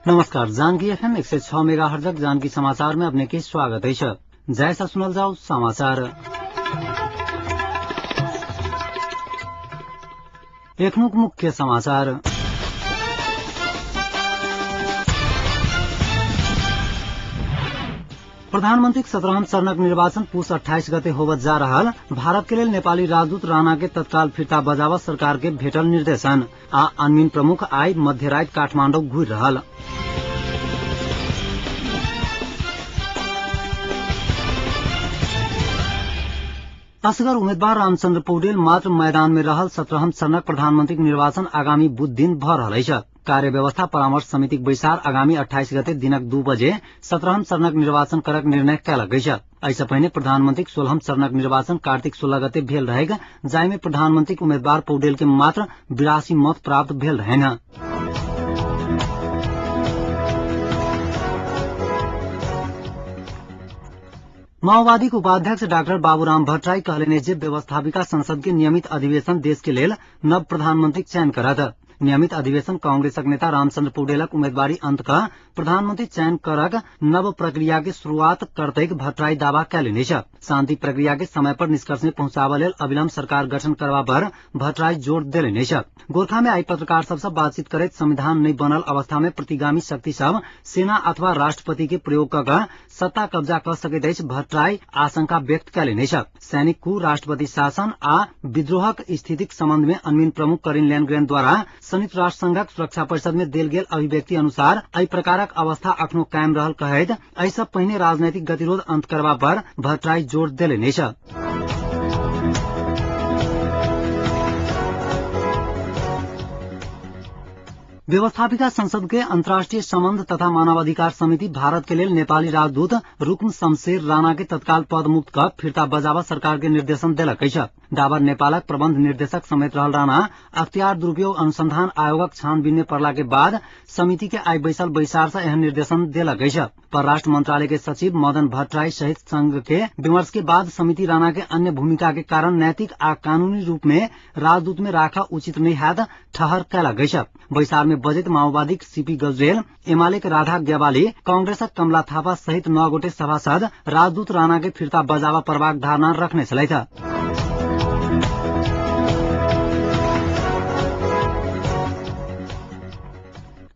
नमस्कार। Janaki FM 106 megahertz Janaki समाचार में अपने के स्वागत है। जैसा सुनल जाओ समाचार। एकमुख मुख्य समाचार। प्रधानमंत्री 17 चरणक निर्वाचन पुष 28 गते होवत जा रहल। भारत के लेल नेपाली राजदूत राणा के तत्काल फिर्ता बजाव सरकार के भेटल निर्देशन। आ अनमिन प्रमुख आई मध्य रात काठमाडौँ घुर रहल। असगर उम्मेद्वार रामचन्द्र पौडेल मात्र मैदान में रहल। 17 चरणक प्रधानमंत्री निर्वाचन आगामी बुध दिन भ रहल अछि। कार्य व्यवस्था परामर्श समिति बैसार आगामी 28 गते दिनक 2 बजे 17 चरणक निर्वाचन करक निर्णय कयलक अछि। ऐसा पहिने प्रधानमंत्री 16 चरणक निर्वाचन कार्तिक 16 गते भेल रहेग, जाहिमे प्रधानमंत्री उम्मेद्वार पौडेल के मात्र 82 मत प्राप्त भेल रहेन। माओवादी के उपाध्यक्ष डाक्टर बाबूराम भट्टराई कहलेने जे व्यवस्थापिका संसद के नियमित अधिवेशन देश के लेल नव प्रधानमंत्री चयन करत। नियमित अधिवेशन कांग्रेसक नेता रामचन्द्र पौडेलक उम्मेदवारी अंत का प्रधानमंत्री चयन करक नव प्रक्रिया के शुरुआत करतैक भट्टराई दावा कयलनि अछि। शांति प्रक्रिया के समय पर निष्कर्ष में पहुंचाबा लेल अविलंब सरकार गठन करबा पर भट्टराई जोर देलनि अछि। गोरखा में आई पत्रकार सबसे बातचीत करैत संविधान नहीं बनल अवस्था में प्रतिगामी शक्ति सब सेना अथवा राष्ट्रपति के प्रयोग क सत्ता कब्जा कर सकैत अछि। भट्टराई आशंका व्यक्त कयलनि अछि। सैनिक कू, राष्ट्रपति शासन आ विद्रोहक स्थितिक संबंध में अनमिन प्रमुख करिन ल्यान्ग्रेन द्वारा संयुक्त राष्ट्र संघक सुरक्षा परिषद में देल गेल अभिव्यक्ति अनुसार एहि प्रकारक अवस्था अखनो कायम रहल कहैत एहि सब पहिने राजनैतिक गतिरोध अंत करबा पर भट्टराई जोर देलनि अछि। व्यवस्थापिका संसद के अंतर्राष्ट्रीय संबंध तथा मानवाधिकार समिति भारत के लेल नेपाली राजदूत रुक्म शमशेर राणा के तत्काल पद मुक्त क फिर्ता बजावा सरकार के निर्देशन देलक अछि। डाबर नेपालक प्रबंध निर्देशक समेत रहल राणा अख्तियार दुरुपयोग अनुसंधान आयोगक छानबीन में पड़ला के बाद समिति के आई बैसल बैसार से एहन निर्देशन देलक अछि। परराष्ट्र मंत्रालय के सचिव मदन भट्टराई सहित संघ के विमर्श के बाद समिति राणा के अन्य भूमिका के कारण नैतिक आ कानूनी रूप में राजदूत में राखा उचित नहीं हैत ठहर कयलक अछि। बैसार में बजट माओवादी सीपी गजरेल, एमाले के राधा ग्यावाली, कांग्रेसक कमला थापा सहित 9 गोटे सभासद राजदूत राणा के फिर्ता बजावा परवाक धारणा रखने छलैथ।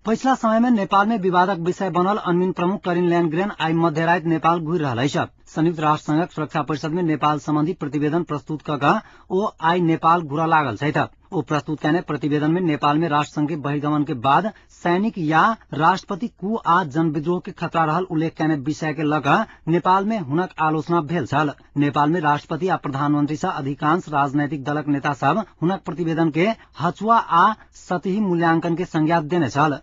पछिला समय में नेपाल में विवादक विषय बनल अनमिन प्रमुख करिन ल्यान्ग्रेन आई मध्यरात नेपाल घुर रहल अछि। संयुक्त राष्ट्र संघक सुरक्षा परिषद में नेपाल संबंधी प्रतिवेदन प्रस्तुत क ओ आई नेपाल घुरा लागल छथि। ओ प्रस्तुत कयने प्रतिवेदन में नेपाल में राष्ट्र संघ के बहिर्गमन के बाद सैनिक या राष्ट्रपति कू आ जनविद्रोह के खतरा रहल उल्लेख कयने विषय के लग नेपाल में हुनक आलोचना भेल छल। नेपाल में राष्ट्रपति आ प्रधानमंत्री से अधिकांश राजनैतिक दलक नेता सब हुनक प्रतिवेदन के हचुआ आ सतही मूल्यांकन के संज्ञा देने छल।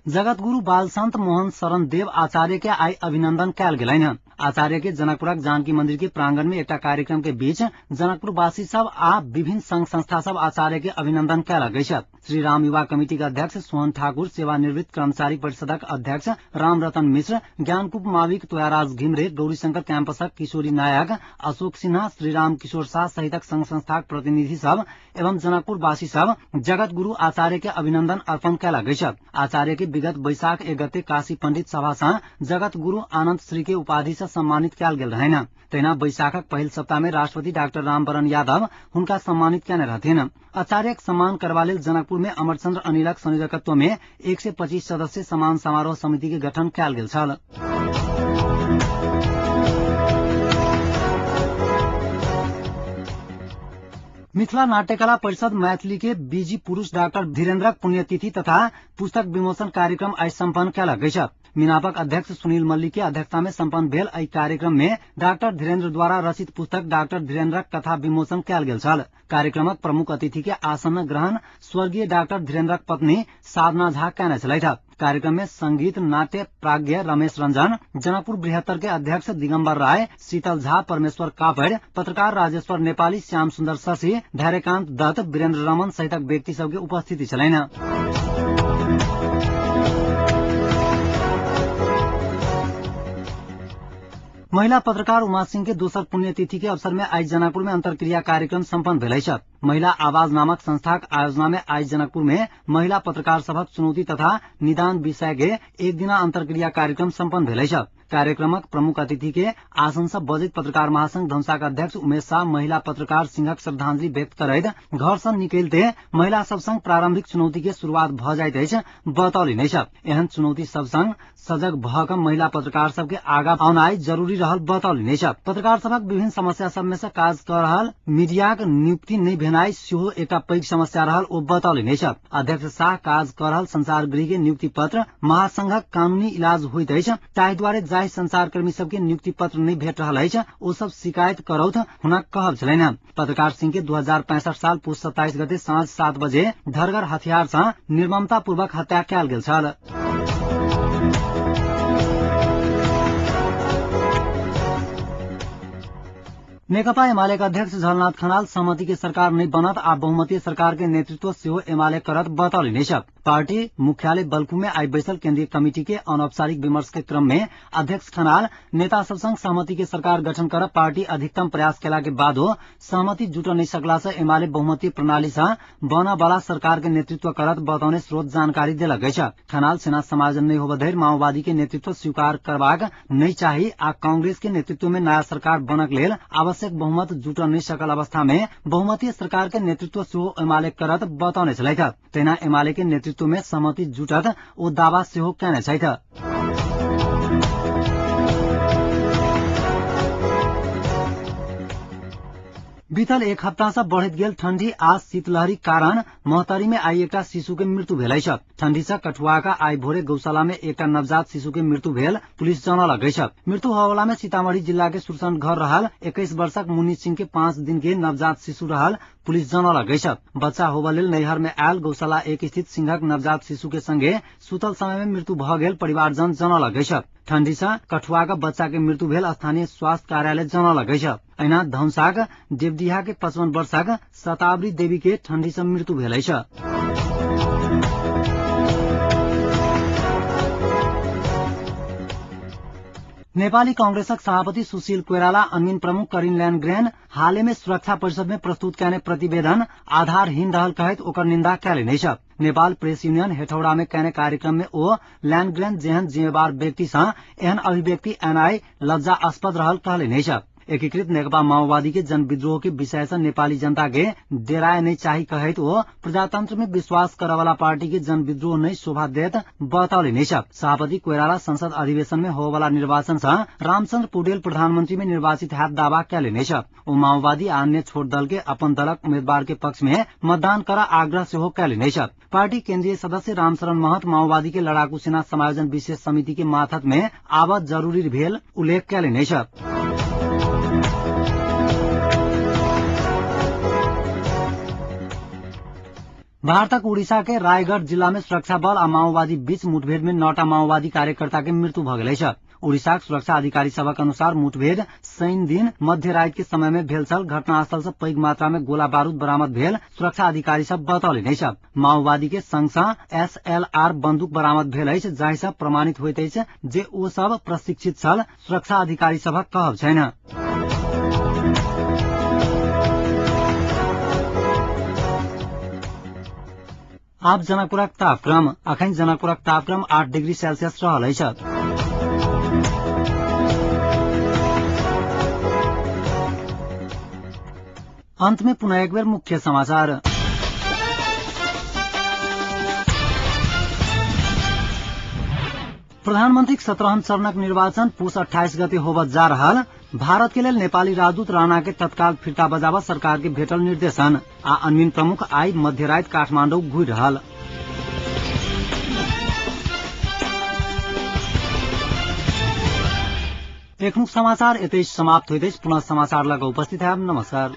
जगत गुरु बाल संत मोहन शरण देव आचार्य के आई अभिनंदन कयल गेलनि। आचार्य के जनकपुरक जानकी मंदिर के प्रांगण में एक कार्यक्रम के बीच जनकपुरवासी सब आ विभिन्न संघ संस्था सब आचार्य के अभिनंदन कयलक अछि। श्री राम युवा कमिटी के अध्यक्ष सोहन ठाकुर, सेवानिवृत्त कर्मचारी परिषदक अध्यक्ष राम रतन मिश्र, ज्ञानकूप माविक तोयाराज घिमरे, गौरीशंकर कैंपसक किशोरी नायक, अशोक सिन्हा, श्रीराम किशोर शाह सहितक संघ संस्थाक प्रतिनिधि सब एवं जनकपुरवासी सब जगत गुरु आचार्य के अभिनंदन अर्पण कयलक अछि। आचार्य के विगत वैशाख 1 गते काशी पंडित सभा से जगत गुरु आनंद श्री के उपाधि से सम्मानित कयल गेल रहनि। तहिना वैशाखक पहिल सप्ताह में राष्ट्रपति डॉक्टर रामवरण यादव हुनका सम्मानित कयने रहथिन। आचार्यक सम्मान करबा लेल जनकपुर में अमरचंद्र अनिलक संयोजकत्व में 125 सदस्य सम्मान समारोह समिति के गठन कयल गेल छल। मिथिला नाट्यकला परिषद मैथिली के बीजी पुरुष डॉक्टर धीरेन्द्रक पुण्यतिथि तथा पुस्तक विमोचन कार्यक्रम आई सम्पन्न कयलक अछि। मिनापक अध्यक्ष सुनील मल्लिक के अध्यक्षता में सम्पन्न भेल एहि कार्यक्रम में डॉक्टर धीरेन्द्र द्वारा रचित पुस्तक डॉक्टर धीरेन्द्रक कथा विमोचन कयल गेल छल। कार्यक्रमक प्रमुख अतिथि के आसन्न ग्रहण स्वर्गीय डॉक्टर धीरेन्द्रक पत्नी साधना झा कयने छलैथ। कार्यक्रम में संगीत नाट्य प्राज्ञ रमेश रंजन, जनकपुर बृहत्तर के अध्यक्ष दिगंबर राय, शीतल झा, परमेश्वर कापड़, पत्रकार राजेश्वर नेपाली, श्याम सुंदर शशि, धैर्यकांत दत्त, वीरेन्द्र रमन सहितक व्यक्ति सबके उपस्थिति छलैन। महिला पत्रकार उमा सिंह के दोसर पुण्यतिथि के अवसर में आज जनकपुर में अंतरक्रिया कार्यक्रम सम्पन्न भेलैछ। महिला आवाज नामक संस्था आयोजना में आज जनकपुर में महिला पत्रकार सभक चुनौती तथा निदान विषय के एक दिना अंतरक्रिया कार्यक्रम सम्पन्न भेलैछ। कार्यक्रमक प्रमुख अतिथि के आसन से बजित पत्रकार महासंघ धनुषाका अध्यक्ष उमेश शाह महिला पत्रकार सिंहक श्रद्धांजलि व्यक्त करैत घर से निकलते महिला सब संग प्रारंभिक चुनौती के शुरुआत भ जाइत अछि बतौलनि अछि। एहन चुनौती सब संग सजग भ क महिला पत्रकार सबके आगा आउनाइ जरूरी रहल बतौलनि अछि। पत्रकार सबक विभिन्न समस्या सब में से काज कर रहल मीडियाक नियुक्ति नहीं भेनाइ सेहो एकटा पैघ समस्या रहल ओ बतौलनि अछि। अध्यक्ष शाह काज कर रहल संचार गृह के नियुक्ति पत्र महासंघक कानूनी इलाज होइत अछि, ताहि द्वारे जाहि संचारकर्मी सबके नियुक्ति पत्र नहीं भेट रहल अछि ओ सब शिकायत करौथ हुनक कहब छलनि। पत्रकार सिंह के 2065 साल पुष 27 गते साँझ 7 बजे धरगर हथियार से निर्ममता पूर्वक हत्या कयल गेल छल। नेकपा एमाले अध्यक्ष झलनाथ खनाल सहमति के सरकार नहीं बनत आ बहुमतीय सरकार के नेतृत्व सेहो एमाले करत बतौलनि अछि। पार्टी मुख्यालय बल्कू में आई बैसल केंद्रीय कमिटी के अनौपचारिक विमर्श के क्रम में अध्यक्ष खनाल नेता सब संग सहमति के सरकार गठन कर पार्टी अधिकतम प्रयास केला के बादो सहमति जुट नहीं सकला से एमाले बहुमतीय प्रणाली से बना वाला सरकार के नेतृत्व करत बतौने स्रोत जानकारी देलक अछि। खनाल सेना समाजन नहीं होब धरि माओवादी के नेतृत्व स्वीकार करबाक नहीं चाही आ कांग्रेस के नेतृत्व में नया सरकार बनक लेल आवश्यक बहुमत जुट नहीं सकल अवस्था में बहुमतीय सरकार के नेतृत्व सेहो एमाले करत बतौने छलैथ। तेना एमाले के नेतृत्व में सहमति जुटत ओ दावा सेहो कयने छथि। बीतल एक हफ्ता से बढ़त गेल ठंडी आ शीतलहरी कारण मोहतरी में आई एकटा शिशु के मृत्यु भेलैछ। ठंडी से कठुआका आई भोरे गौशाला में एकटा नवजात शिशु के मृत्यु भेल पुलिस जनौलक अछि। मृत्यु होवला में सीतामढ़ी जिला के सुरसंड घर रहल 21 वर्षक मुन्नी सिंह के 5 दिन के नवजात शिशु रहल पुलिस जनौलक अछि। बच्चा होबा लेल नैहर में आयल गौशाला एक स्थित सिंहक नवजात शिशु के संगे सुतल समय में मृत्यु भ गेल परिवारजन जनौलक अछि। ठंडी से कठुआ का बच्चा के मृत्यु भेल स्थानीय स्वास्थ्य कार्यालय जनौलक अछि। अहिना धनुषाक देवडिहा के 55 वर्षक शतावरी देवी के ठंडी से मृत्यु भेल अछि। नेपाली कांग्रेसक सभापति सुशील कोइराला अन्मिन प्रमुख करिन ल्यान्डग्रेन हालै में सुरक्षा परिषद में प्रस्तुत कयने प्रतिवेदन आधारहीन रहल कहैत ओकर निंदा कयलनि अछि। नेपाल प्रेस यूनियन हेठौड़ा में कयने कार्यक्रम में ओ ल्यान्डग्रेन जेहन जिम्मेवार व्यक्ति से एहन अभिव्यक्ति एनाई लज्जास्पद रहल कहलनि अछि। एकीकृत नेकपा माओवादी के जन विद्रोह के विषय से नेपाली जनता के डेराय नहीं चाही कहैत ओ प्रजातंत्र में विश्वास करे वाला पार्टी के जन विद्रोह नहीं शोभा देत बतौलनि अछि। सभापति कोइराला संसद अधिवेशन में हो वाला निर्वाचन से रामचंद्र पौडेल प्रधानमंत्री में निर्वाचित हैत दावा कयलनि अछि। ओ माओवादी आ अन्य छोट दल के अपन दलक उम्मीदवार के पक्ष में मतदान कर आग्रह सेहो कयलनि अछि। पार्टी केंद्रीय सदस्य रामशरण महत माओवादी के लड़ाकू सेना समायोजन विशेष समिति के माथत में आवत जरूरी भेल उल्लेख कयलनि अछि। भारतक उड़ीसा के रायगढ़ जिला में सुरक्षा बल आ माओवादी बीच मुठभेड़ में 9टा माओवादी कार्यकर्ता के मृत्यु भ गेल अछि। उड़ीसा सुरक्षा अधिकारी सबक अनुसार मुठभेड़ शनि दिन मध्य राति के समय में भेल छल। घटनास्थल से पैघ मात्रा में गोला बारूद बरामद भेल सुरक्षा अधिकारी सब बतौलनि अछि। माओवादी के संग SLR बंदूक बरामद भेल अछि जाहि से प्रमाणित होइत अछि जे ओ सब प्रशिक्षित छल, सुरक्षा अधिकारी सबक कहब छनि। आब जनकपुरक तापक्रम अखन जनकपुरक तापक्रम 8 डिग्री सेल्सियस रहल अछि। अंत में पुनः एक बेर मुख्य समाचार। प्रधानमंत्री 17 चरणक निर्वाचन पुष 28 गते होबत जा रहल। भारत के लेल नेपाली राजदूत राणा के तत्काल फिर्ता बजाबा सरकार के भेटल निर्देशन आ अन्मिन प्रमुख आई मध्य राति काठमांडू घुरि रहल। एखनुक समाचार एतै समाप्त होइत अछि। पुनः समाचार लग उपस्थित हैब। नमस्कार।